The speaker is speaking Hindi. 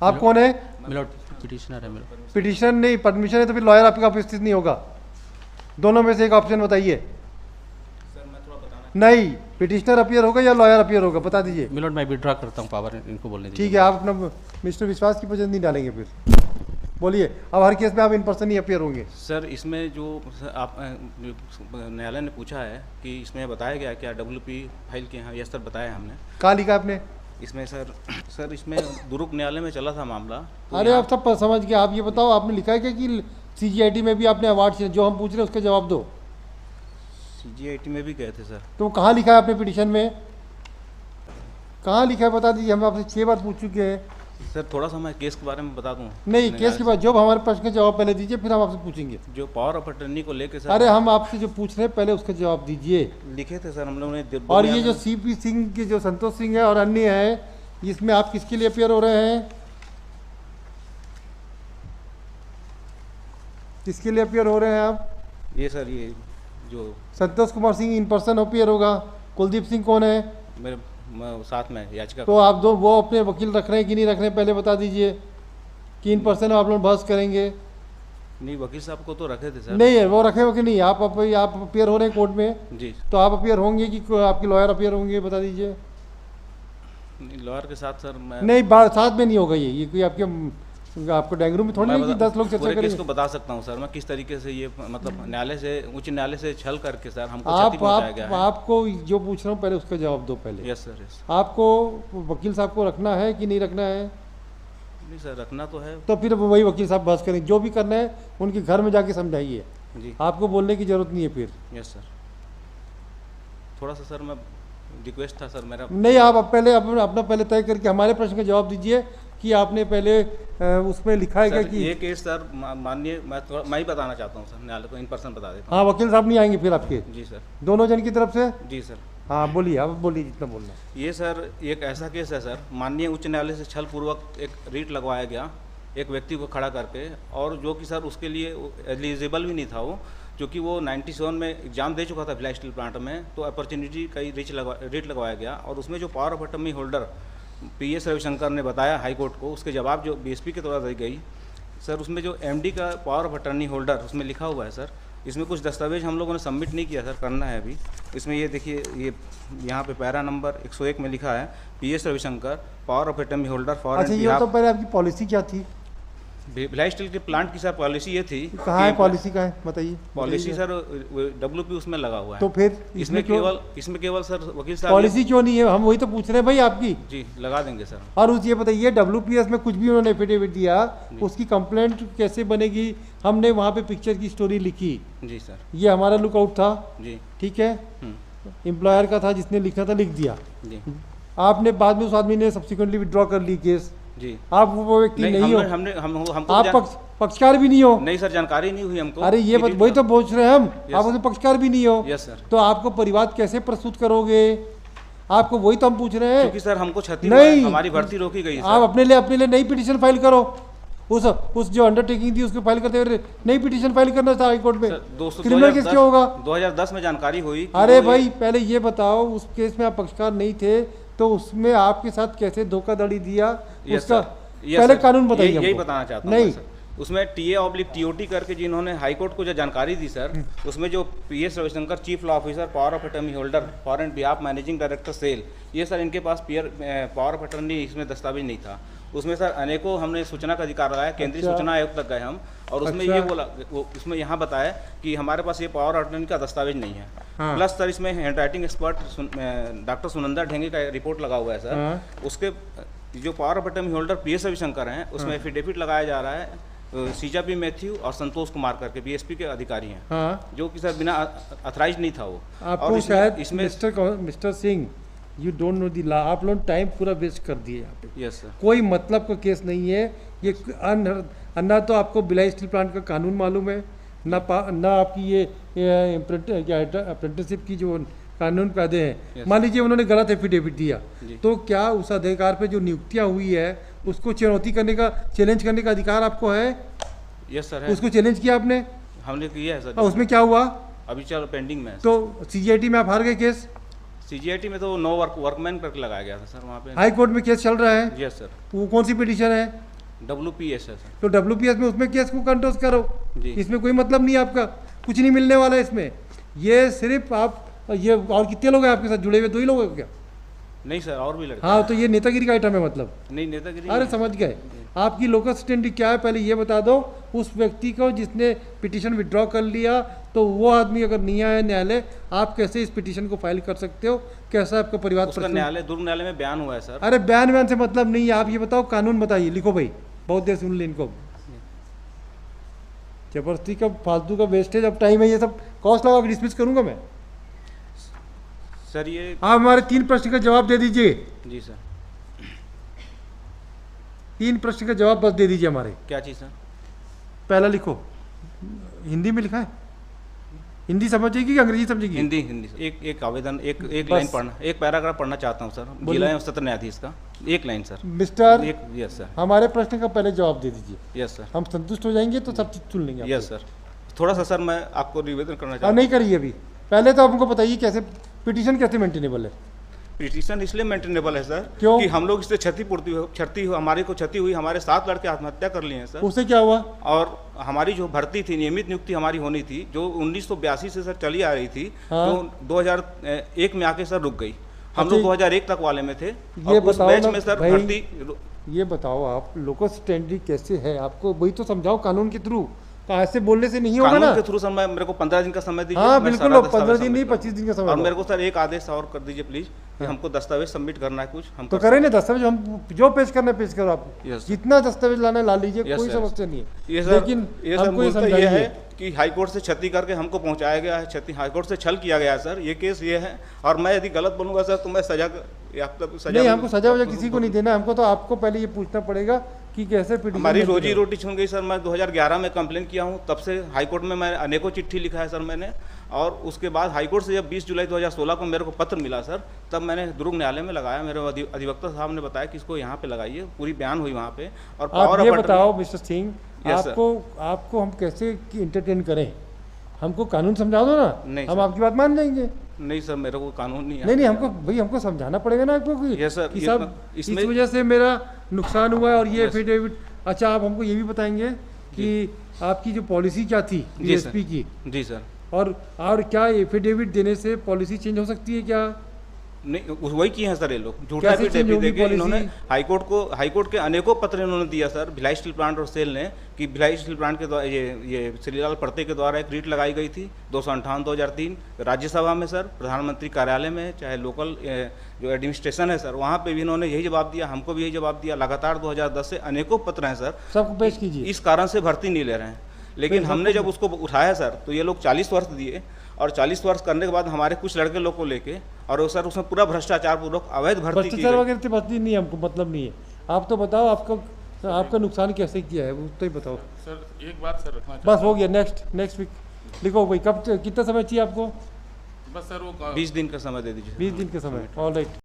आप कौन है? मिलोट पिटिशनर है मेरा। पिटिशनर नहीं, परमिशन है तो फिर लॉयर आपका उपस्थित नहीं होगा। दोनों में से एक ऑप्शन बताइए। सर मैं थोड़ा बताना। नहीं, पिटिशनर अपीयर होगा या लॉयर अपीयर होगा, बता दीजिए। मिलोट मैं विड्रॉ करता हूँ पावर, इनको बोलने दीजिए। ठीक है, आप अपना मिस्टर विश्वास की वजह नहीं डालेंगे फिर। बोलिए, अब हर केस में आप इन पर्सन ही अपीयर होंगे। सर इसमें जो आप न्यायालय ने पूछा है कि इसमें बताया गया क्या WP फाइल किए हैं? यस सर, बताया हमने। कहाँ लिखा आपने? इसमें सर इसमें दुरुक न्यायालय में चला था मामला। तो अरे आप सब समझ गए। आप ये बताओ, आपने लिखा है क्या कि CGIT में भी आपने अवार्ड, जो हम पूछ रहे हैं उसका जवाब दो। CGIT में भी गए थे सर। तो कहाँ लिखा है आपने पिटिशन में? कहाँ लिखा है बता दीजिए, हम आपसे 6 बार पूछ चुके हैं। सर थोड़ा सा मैं केस के बारे में बता दूं? नहीं, केस के बाद जो हमारे प्रश्न का जवाब पहले दीजिए, फिर हम आपसे पूछेंगे। जो पावर ऑफ अटर्नी को लेके सर, अरे हम आपसे जो पूछ रहे हैं पहले उसका जवाब दीजिए। लिखे थे सर हम लोगों ने। और ये जो CP सिंह के जो संतोष सिंह है और अन्य है, इसमें आप किसके लिए अपीयर हो रहे हैं? किसके लिए अपीयर हो रहे हैं आप? ये सर ये जो Santosh Kumar Singh in person appear होगा। कुलदीप सिंह कौन है? मेरे साथ में याचिका। तो आप दो वो अपने वकील रख रहे हैं कि नहीं रख रहे हैं, पहले बता दीजिए कि इन पर्सन आप लोग बहस करेंगे। नहीं, वकील साहब को तो रखे थे सर। नहीं है, वो रखे हो कि नहीं? आप अपीयर हो रहे हैं कोर्ट में, जी। तो आप अपीयर होंगे कि आपके लॉयर अपीयर होंगे, बता दीजिए। लॉयर के साथ सर मैं नहीं, साथ में नहीं होगा ये कोई आपको डाइंग रूम में थोड़ी नहीं कि 10 लोग चर्चा करेंगे। इसको बता सकता हूँ सर मैं किस तरीके से ये मतलब न्यायालय से, उच्च न्यायालय से छल करके सर हमको क्षति पहुंचाया गया है। आपको जो पूछ रहा हूँ पहले उसका जवाब दो पहले। Yes sir, yes. आपको वकील साहब को रखना है कि नहीं रखना है? नहीं सर, रखना तो है। तो फिर वही वकील साहब बहस करेंगे। जो भी करना है उनके घर में जाके समझाइए, जी। आपको बोलने की जरूरत नहीं है फिर। Yes sir. थोड़ा सा सर मैं रिक्वेस्ट था सर मेरा। नहीं, आप पहले अपना पहले तय करके हमारे प्रश्न का जवाब दीजिए कि आपने पहले उसमें लिखा है क्या कि ये केस सर माननीय मैं ही बताना चाहता हूँ सर, न्यायालय को इन पर्सन बता देता हाँ, वकील साहब नहीं आएंगे फिर आपके? हूँ। जी सर। दोनों जन की तरफ से? जी सर। हाँ बोलिए, आप बोलिए जितना बोलना। ये सर एक ऐसा केस है सर, माननीय उच्च न्यायालय से छल पूर्वक एक रीट लगवाया गया एक व्यक्ति को खड़ा करके, और जो कि सर उसके लिए एलिजिबल भी नहीं था वो, क्योंकि वो 97 में एग्जाम दे चुका था भिलाई स्टील प्लांट में। तो अपॉर्चुनिटी का रीट लगवाया गया, और उसमें जो power of attorney holder PS Ravishankar ने बताया हाई कोर्ट को, उसके जवाब जो BSP के द्वारा दी गई सर, उसमें जो MD का पावर ऑफ अटर्नी होल्डर उसमें लिखा हुआ है सर। इसमें कुछ दस्तावेज हम लोगों ने सबमिट नहीं किया सर, करना है अभी। इसमें ये देखिए, ये यहाँ पे पैरा नंबर 101 में लिखा है PS Ravishankar power of attorney holder for. अच्छा, ये तो पहले आपकी पॉलिसी क्या थी? भिलाई स्टील के प्लांट की सर पॉलिसी ये थी। कहाँ है पॉलिसी? का है बताइए। पॉलिसी सर WP उसमें लगा हुआ है। तो फिर इसमें केवल सर वकील साहब पॉलिसी क्यों नहीं है? हम वही तो पूछ रहे हैं भाई आपकी। जी, लगा देंगे सर। और उस ये बताइए, WPS में कुछ भी उन्होंने एफिडेविट दिया, उसकी कंप्लेंट कैसे बनेगी? हमने वहाँ पे पिक्चर की स्टोरी लिखी। जी सर। ये हमारा लुकआउट था। जी। ठीक है, एम्प्लॉयर का था जिसने लिखा था, लिख दिया। जी। आपने बाद में उस आदमी ने सब्सिक्वेंटली विड्रॉ कर ली केस। जी। आप वो व्यक्ति नहीं हो, हमको आप पक्षकार भी नहीं हो। नहीं सर, जानकारी नहीं हुई हमको। अरे ये वही तो पूछ रहे हैं हम, आप उसमें पक्षकार भी नहीं हो। Yes sir. तो आपको परिवाद कैसे प्रस्तुत करोगे? आपको वही तो हम पूछ रहे हैं। क्योंकि सर हमको क्षति नहीं, हमारी भर्ती रोकी गई। आप अपने लिए नई पिटीशन फाइल करो। उस जो अंडरटेकिंग थी उसको फाइल करते हुए नई पिटीशन फाइल करना था हाई कोर्ट में। क्रिमिनल केस क्यों होगा? 2010 में जानकारी हुई। अरे भाई पहले ये बताओ, उस केस में आप पक्षकार नहीं थे तो उसमें आपके साथ कैसे धोखाधड़ी दिया, उसका पहले कानून बताइए। यही बताना चाहता हूँ। नहीं, उसमें TA/TOT करके जिन्होंने हाईकोर्ट को जो जानकारी दी सर, उसमें जो PS Ravishankar chief law officer power of attorney holder for and behalf managing director cell, ये सर इनके पास पावर ऑफ अटर्नी इसमें दस्तावेज नहीं था। उसमें सर अनेकों हमने सूचना का अधिकार लगाया, केंद्रीय सूचना आयोग तक गए हम, और उसमें ये बोला, उसमें यहाँ बताया कि हमारे पास ये पावर ऑफ अटर्नी का दस्तावेज नहीं है। प्लस सर इसमें hand writing expert doctor Sunanda Dhenge का रिपोर्ट लगा हुआ है सर। उसके जो power of attorney holder PS Ravishankar हैं, उसमें एफिडेविट लगाया जा रहा है CJP मैथ्यू और संतोष कुमार करके BSP के अधिकारी हैं, जो कि सर बिना अथराइज नहीं था वो। आपको शायद इसमें mister Singh, you don't know the law. आप लोग टाइम पूरा वेस्ट कर दिए यहाँ पे। Yes sir. कोई मतलब का केस नहीं है ये। अन्ना तो आपको भिलाई स्टील प्लांट का कानून मालूम है ना आपकी ये अप्रेंटिसशिप की जो कानून कायदे हैं। मान लीजिए उन्होंने गलत एफिडेविट दिया, तो क्या उस अधिकार पे जो नियुक्तियां हुई है उसको चुनौती करने का, चैलेंज करने का अधिकार आपको है? यस सर है। उसको चैलेंज किया आपने? हमने किया है सर। उसमें क्या हुआ? अभी चलो पेंडिंग में है। तो CGIT में आप हार गए केस? CGIT में तो नो वर्कमैन करके लगाया गया था सर वहाँ पे। हाई कोर्ट में केस चल रहा है, यस सर। वो कौन सी पिटीशन है? WPS है सर। तो WPS में उसमें केस को कंट्रोल करो, जी। इसमें कोई मतलब नहीं है आपका, कुछ नहीं मिलने वाला है इसमें। ये सिर्फ आप ये, और कितने लोग हैं आपके साथ जुड़े हुए? 2 ही लोग हैं क्या? नहीं सर, और भी लड़के। हाँ, तो ये नेतागिरी का आइटम है मतलब। नहीं नेतागिरी। अरे समझ गए। आपकी लोकल स्टैंड क्या है पहले ये बता दो। उस व्यक्ति को जिसने पिटीशन विड्रॉ कर लिया, तो वो आदमी अगर नहीं आया न्यायालय, आप कैसे इस पिटीशन को फाइल कर सकते हो? कैसा आपका परिवार? उसका न्यायालय, दुर्ग न्यायालय में बयान हुआ है सर। अरे बयान से मतलब नहीं है, आप ये बताओ, कानून बताइए, लिखो भाई, बहुत देर सुन ले इनको। जबरदस्ती का फालतू का वेस्टेज ऑफ टाइम है, ये सब कॉस्ट लगा के डिसमिस करूंगा मैं। सर ये आप हमारे 3 प्रश्न का जवाब दे दीजिए। जी सर। 3 प्रश्न का जवाब बस दे दीजिए हमारे। क्या चीज़ सर? पहला लिखो, हिंदी में लिखा है, हिंदी समझेगी कि अंग्रेजी समझेगी? हिंदी हिंदी सर। एक आवेदन, एक बस। लाइन पढ़ना, एक पैराग्राफ पढ़ना चाहता हूँ सर, बोलिए। जिला एवं सत्र न्यायाधीश का, एक लाइन सर। मिस्टर, एक, यस सर। हमारे प्रश्न का पहले जवाब दे दीजिए, यस सर। हम संतुष्ट हो जाएंगे तो सब चीज सुन लेंगे। Yes sir. थोड़ा सा सर मैं आपको निवेदन करना अब चाहता नहीं करिए अभी, पहले तो हमको बताइए कैसे पिटीशन कैसे मेंटेनेबल है? हूँ। पिटीशन इसलिए मेंटेनेबल है सर, क्यों? कि हम लोग इससे क्षति हमारे को क्षति हुई, हमारे 7 लड़के आत्महत्या कर लिए हैं सर। उससे क्या हुआ? और हमारी जो भर्ती थी, नियमित नियुक्ति हमारी होनी थी, जो 1982 से सर चली आ रही थी, हाँ। तो 2001 में आके सर रुक गई। हम अच्छा, लोग 2001 तक वाले में थे, ये और उस बताओ बैच ना में सर भाई, भर्ती। ये बताओ आप लोकल स्टैंडर्ड कैसे है, आपको वही तो समझाओ कानून के थ्रू। ऐसे बोलने से नहीं होगा ना। कानून के थ्रू सर मेरे को 15 दिन का समय दीजिए। हाँ मैं बिल्कुल, सारा 15 दस्तावेज दिन नहीं, सबमिट 25 दिन का समय और दो। मेरे को सर एक आदेश और कर दीजिए प्लीज, कि हमको दस्तावेज सबमिट करना है कुछ। हम तो कर करें ना दस्तावेज, हम जो पेश करना है पेश करो आप। Yes, sir. जितना दस्तावेज लाना है ला लीजिए, Yes, कोई sir. समस्या नहीं है। ये सर, लेकिन ये सर हमको ये मूलतः ये है समझाइए। कि हाईकोर्ट से क्षति करके हमको पहुंचाया गया है, क्षति हाईकोर्ट से छल किया गया है सर, ये केस ये है। और मैं यदि गलत बनूंगा सर तो मैं सजा नहीं, हमको सजा वजा किसी को नहीं देना, हमको तो आपको पहले ये पूछना पड़ेगा कि कैसे पिटीशन। हमारी रोजी रोटी छून गई सर। मैं 2011 में कंप्लेन किया हूँ, तब से हाईकोर्ट में मैं अनेकों चिट्ठी लिखा है सर मैंने। और उसके बाद हाईकोर्ट से जब 20 जुलाई 2016 को मेरे को पत्र मिला सर, तब मैंने दुर्ग न्यायालय में लगाया। मेरे अधिवक्ता साहब ने बताया कि इसको यहाँ पे लगाइए, पूरी बयान हुई वहाँ पे। और आप ये बताओ मिस्टर सिंह, Yes, sir. आपको हम कैसे इंटरटेन करें? हमको कानून समझा दो ना, नहीं, हम sir. आपकी बात मान जाएंगे। नहीं सर, मेरे को कानून नहीं नहीं, हमको भाई, हमको समझाना पड़ेगा ना आपको कि Yes, sir. कि ये साहब इस वजह से मेरा नुकसान हुआ है और ये Yes. एफिडेविट। अच्छा, आप हमको ये भी बताएंगे कि आपकी जो पॉलिसी क्या थी जी सर। DSP की, जी सर। और क्या एफिडेविट देने से पॉलिसी चेंज हो सकती है क्या? नहीं, वही किए हैं सर ये लोग, झूठा कैसे एफिडेविट change होगी देके policy? इन्होंने हाईकोर्ट के अनेकों पत्र इन्होंने दिया सर, भिलाई स्टील प्लांट और सेल ने, कि भिलाई स्टील प्लांट के द्वारा ये श्रीलाल पर्ते के द्वारा एक रीट लगाई गई थी 258/2003 राज्यसभा में सर, प्रधानमंत्री कार्यालय में, चाहे लोकल जो एडमिनिस्ट्रेशन है सर, वहाँ पे भी इन्होंने यही जवाब दिया, हमको भी यही जवाब दिया। लगातार 2010 से अनेकों पत्र हैं सर, सबको पेश कीजिए। इस कारण से भर्ती नहीं ले रहे हैं। लेकिन हमने जब उसको उठाया सर, तो ये लोग 40 वर्ष दिए, और 40 वर्ष करने के बाद हमारे कुछ लड़के लोग को लेके, और वो सर उसमें पूरा भ्रष्टाचार पूर्वक अवैध भर्ती की भ्रष्टाचार गई। वगैरह से भर्ती नहीं, हमको मतलब नहीं है। आप तो बताओ आपका नुकसान कैसे किया है, वो तो ही बताओ सर। एक बात सर रखना बस, हो गया। नेक्स्ट वीक लिखो भाई, कब कितना समय चाहिए आपको? बस सर वो 20 दिन का समय दे दीजिए। 20 दिन का समय, ऑल राइट।